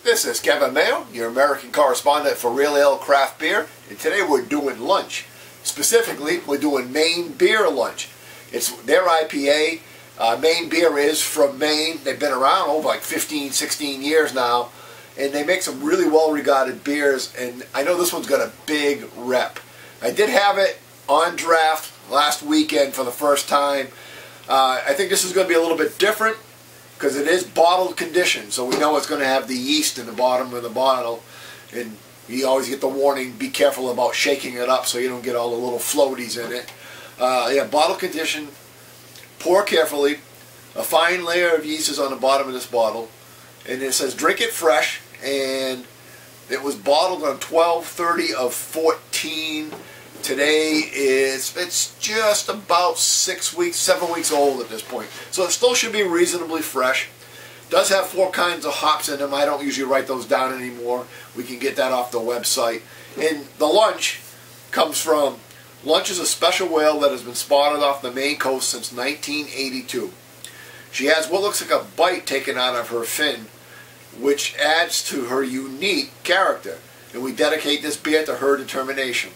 This is Kevin Mayo, your American correspondent for Real Ale Craft Beer, and today we're doing lunch. Specifically, we're doing Maine beer lunch. It's their IPA. Maine beer is from Maine. They've been around over like 15, 16 years now, and they make some really well-regarded beers, and I know this one's got a big rep. I did have it on draft last weekend for the first time. I think this is going to be a little bit different, because it is bottled condition, so we know it's going to have the yeast in the bottom of the bottle, and you always get the warning, be careful about shaking it up so you don't get all the little floaties in it. Yeah, bottle condition, pour carefully, a fine layer of yeast is on the bottom of this bottle, and it says drink it fresh, and it was bottled on 12/30 of 14. Today it's just about 7 weeks old at this point. So it still should be reasonably fresh. Does have 4 kinds of hops in them. I don't usually write those down anymore. We can get that off the website. And the lunch comes from, Lunch is a special whale that has been spotted off the Maine coast since 1982. She has what looks like a bite taken out of her fin, which adds to her unique character. And we dedicate this beer to her determination.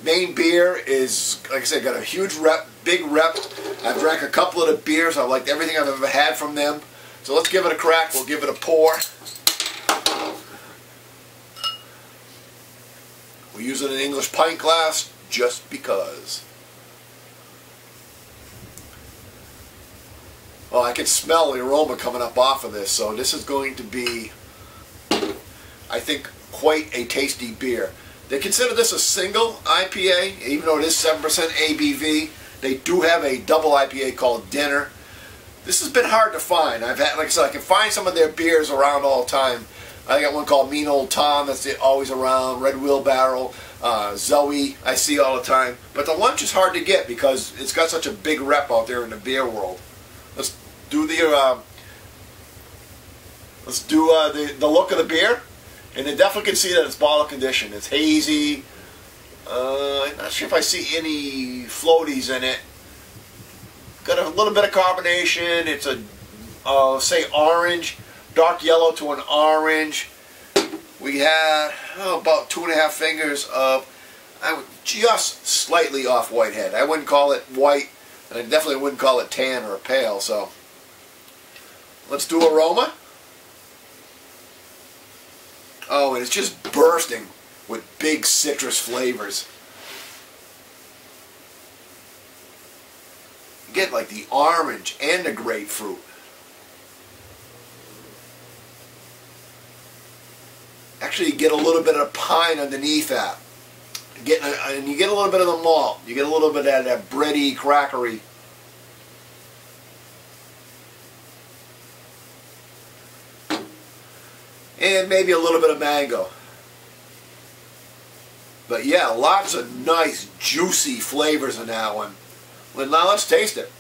Maine beer is, like I said, got a huge rep, big rep. I've drank a couple of the beers. I liked everything I've ever had from them. So let's give it a crack. We'll give it a pour. We're using an English pint glass just because. Oh, I can smell the aroma coming up off of this. So this is going to be, I think, quite a tasty beer. They consider this a single IPA, even though it is 7% ABV. They do have a double IPA called Dinner. This has been hard to find. I've had, like I said, I can find some of their beers around all the time. I got one called Mean Old Tom that's always around. Red Wheelbarrow, Zoe, I see all the time. But the lunch is hard to get because it's got such a big rep out there in the beer world. Let's do the look of the beer. And you definitely can see that it's bottle condition. It's hazy. I'm not sure if I see any floaties in it. Got a little bit of carbonation. It's a, say, orange, dark yellow to an orange. We had about 2.5 fingers of, just slightly off white head. I wouldn't call it white, and I definitely wouldn't call it tan or pale. So let's do aroma. Oh, and it's just bursting with big citrus flavors. You get like the orange and the grapefruit. Actually, you get a little bit of pine underneath that. And you get a little bit of the malt. You get a little bit of that bready, crackery. And maybe a little bit of mango. But yeah, lots of nice, juicy flavors in that one. Well, now let's taste it.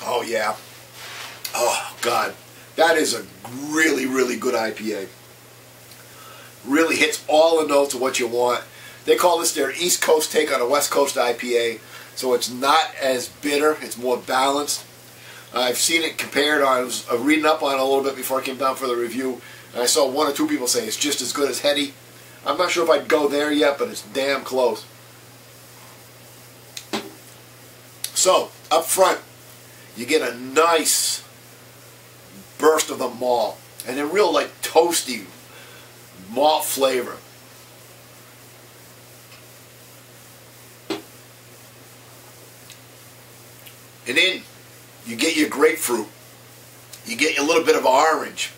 Oh yeah. Oh God. That is a really, really good IPA. Really hits all the notes of what you want. They call this their East Coast take on a West Coast IPA. So it's not as bitter. It's more balanced. I've seen it compared. I was reading up on it a little bit before I came down for the review, and I saw 1 or 2 people say it's just as good as Hetty. I'm not sure if I'd go there yet, but it's damn close. So, up front, you get a nice burst of the malt, and a real like toasty malt flavor. And then you get your grapefruit. You get a little bit of orange.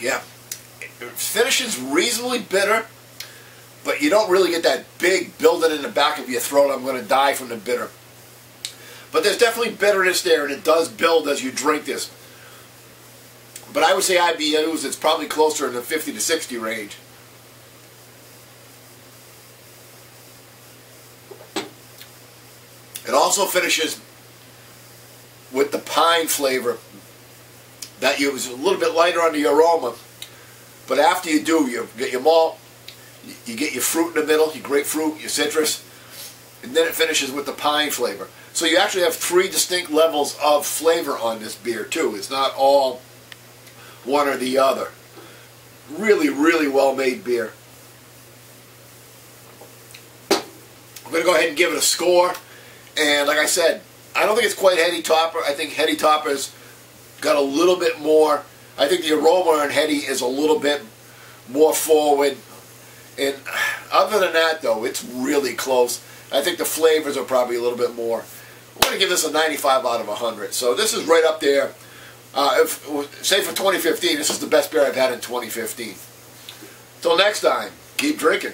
Yeah. It finishes reasonably bitter, but you don't really get that big building in the back of your throat, I'm going to die from the bitter. But there's definitely bitterness there, and it does build as you drink this. But I would say IBUs, it's probably closer in the 50 to 60 range. It also finishes with the pine flavor that you was a little bit lighter on the aroma, but after you do, you get your malt, You get your fruit in the middle, your grapefruit, your citrus, and then it finishes with the pine flavor. So you actually have 3 distinct levels of flavor on this beer too. It's not all one or the other. Really, really well made beer. I'm going to go ahead and give it a score. And like I said, I don't think it's quite Heady Topper. I think Heady Topper's got a little bit more. I think the aroma on Heady is a little bit more forward. And other than that, though, it's really close. I think the flavors are probably a little bit more. I'm going to give this a 95 out of 100. So this is right up there. Say for 2015, this is the best beer I've had in 2015. Till next time, keep drinking.